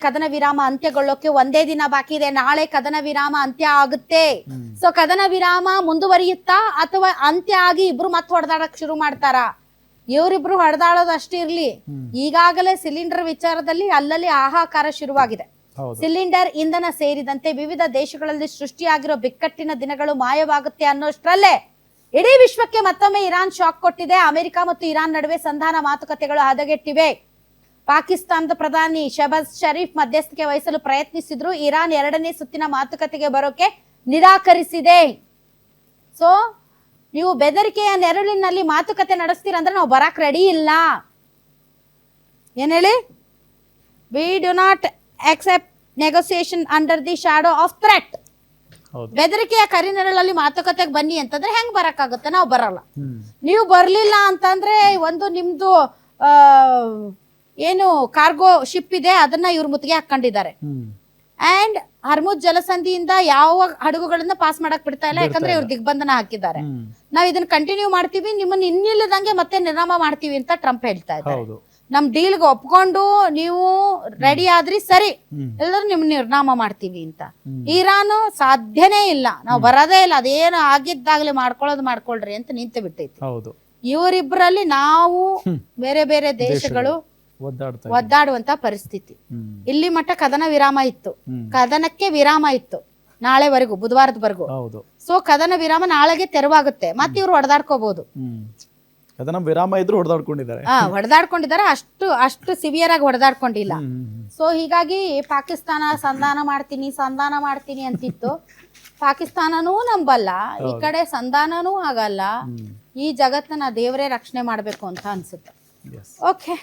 ಕದನ ವಿರಾಮ ಅಂತ್ಯಗೊಳ್ಳೋಕೆ ಒಂದೇ ದಿನ ಬಾಕಿ ಇದೆ. ನಾಳೆ ಕದನ ವಿರಾಮ ಅಂತ್ಯ ಆಗುತ್ತೆ. ಸೊ ಕದನ ವಿರಾಮ ಮುಂದುವರಿಯುತ್ತಾ ಅಥವಾ ಅಂತ್ಯ ಆಗಿ ಇಬ್ರು ಮತ್ತೆ ಹೊಡೆದಾಡಕ್ ಶುರು ಮಾಡ್ತಾರ? ಇವರಿಬ್ರು ಹೊಡೆದಾಡೋದು ಅಷ್ಟೇ ಇರ್ಲಿ, ಈಗಾಗಲೇ ಸಿಲಿಂಡರ್ ವಿಚಾರದಲ್ಲಿ ಅಲ್ಲಲ್ಲಿ ಹಾಹಾಕಾರ ಶುರುವಾಗಿದೆ. ಸಿಲಿಂಡರ್ ಇಂಧನ ಸೇರಿದಂತೆ ವಿವಿಧ ದೇಶಗಳಲ್ಲಿ ಸೃಷ್ಟಿಯಾಗಿರೋ ಬಿಕ್ಕಟ್ಟಿನ ದಿನಗಳು ಮಾಯವಾಗುತ್ತೆ ಅನ್ನೋಷ್ಟ್ರಲ್ಲೇ ಇಡೀ ವಿಶ್ವಕ್ಕೆ ಮತ್ತೊಮ್ಮೆ ಇರಾನ್ ಶಾಕ್ ಕೊಟ್ಟಿದೆ. ಅಮೆರಿಕ ಮತ್ತು ಇರಾನ್ ನಡುವೆ ಸಂಧಾನ ಮಾತುಕತೆಗಳು ಹದಗೆಟ್ಟಿವೆ. ಪಾಕಿಸ್ತಾನದ ಪ್ರಧಾನಿ ಶಹಬಾಜ್ ಶರೀಫ್ ಮಧ್ಯಸ್ಥಿಕೆ ವಹಿಸಲು ಪ್ರಯತ್ನಿಸಿದ್ರು. ಇರಾನ್ ಎರಡನೇ ಸುತ್ತಿನ ಮಾತುಕತೆಗೆ ಬರೋಕೆ ನಿರಾಕರಿಸಿದೆ. ಸೊ ನೀವು ಬೆದರಿಕೆಯ ನೆರಳಿನಲ್ಲಿ ಮಾತುಕತೆ ನಡೆಸ್ತೀರಂದ್ರೆ ನಾವು ಬರಕ್ ರೆಡಿ ಇಲ್ಲ. ಏನ್ ಹೇಳಿ? We do not accept negotiation under the shadow of threat. ಬೆದರಿಕೆಯ ಕರಿನೆರಳಲ್ಲಿ ಮಾತುಕತೆಗೆ ಬನ್ನಿ ಅಂತಂದ್ರೆ ಹೆಂಗ್ ಬರಕ್ಕಾಗುತ್ತೆ? ನಾವು ಬರಲ್ಲ. ನೀವು ಬರ್ಲಿಲ್ಲ ಅಂತಂದ್ರೆ ಒಂದು ನಿಮ್ದು ಏನು ಕಾರ್ಗೋ ಶಿಪ್ ಇದೆ ಅದನ್ನ ಇವ್ರ ಮುತ್ತಿಗೆ ಹಾಕೊಂಡಿದ್ದಾರೆ. ಅಂಡ್ ಹರ್ಮುಜ್ ಜಲಸಂಧಿಯಿಂದ ಯಾವ ಹಡಗುಗಳನ್ನ ಪಾಸ್ ಮಾಡಕ್ ಬಿಡ್ತಾ ಇಲ್ಲ, ಯಾಕಂದ್ರೆ ಇವ್ರು ದಿಗ್ಬಂಧನ ಹಾಕಿದ್ದಾರೆ. ನಾವ್ ಇದನ್ನ ಕಂಟಿನ್ಯೂ ಮಾಡ್ತೀವಿ, ನಿಮ್ಮನ್ನ ಇನ್ನಿಲ್ಲದಂಗೆ ಮತ್ತೆ ನಿರ್ನಾಮ ಮಾಡ್ತೀವಿ ಅಂತ ಟ್ರಂಪ್ ಹೇಳ್ತಾ ಇದ್ದಾರೆ. ನಮ್ ಡೀಲ್ಗೆ ಒಪ್ಕೊಂಡು ನೀವು ರೆಡಿ ಆದ್ರಿ ಸರಿ, ಎಲ್ಲರೂ ನಿಮ್ ನಿರ್ನಾಮ ಮಾಡ್ತೀವಿ ಅಂತ. ಇರಾನ್ ಸಾಧ್ಯನೇ ಇಲ್ಲ, ನಾವು ಬರೋದೇ ಇಲ್ಲ, ಅದೇನು ಆಗಿದ್ದಾಗ್ಲಿ ಮಾಡ್ಕೊಳ್ರಿ ಅಂತ ನಿಂತು ಬಿಟ್ಟೈತಿ. ಇವರಿಬ್ಬರಲ್ಲಿ ನಾವು ಬೇರೆ ಬೇರೆ ದೇಶಗಳು ಒದ್ದಾಡುವಂತ ಪರಿಸ್ಥಿತಿ. ಇಲ್ಲಿ ಮಟ್ಟ ಕದನ ವಿರಾಮ ಇತ್ತು, ಕದನಕ್ಕೆ ವಿರಾಮ ಇತ್ತು ನಾಳೆವರೆಗೂ, ಬುಧವಾರದವರೆಗೂ. ಸೊ ಕದನ ವಿರಾಮ ನಾಳೆಗೆ ತೆರವಾಗುತ್ತೆ, ಮತ್ತೆ ಇವ್ರು ಹೊಡೆದಾಡ್ಕೋಬಹುದು. ಕದನ ವಿರಾಮ ಇದ್ರು ಹೊಡೆದಾಡ್ಕೊಂಡಿದ್ದಾರೆ, ಅಷ್ಟು ಸಿವಿಯರ್ ಆಗಿ ಹೊಡೆದಾಡ್ಕೊಂಡಿಲ್ಲ. ಸೊ ಹೀಗಾಗಿ ಪಾಕಿಸ್ತಾನ ಸಂಧಾನ ಮಾಡ್ತೀನಿ ಅಂತಿತ್ತು. ಪಾಕಿಸ್ತಾನನೂ ನಂಬಲ್ಲ, ಈ ಕಡೆ ಸಂಧಾನನೂ ಆಗಲ್ಲ. ಈ ಜಗತ್ತನ್ನ ದೇವರೇ ರಕ್ಷಣೆ ಮಾಡ್ಬೇಕು ಅಂತ ಅನ್ಸುತ್ತೆ. ಓಕೆ.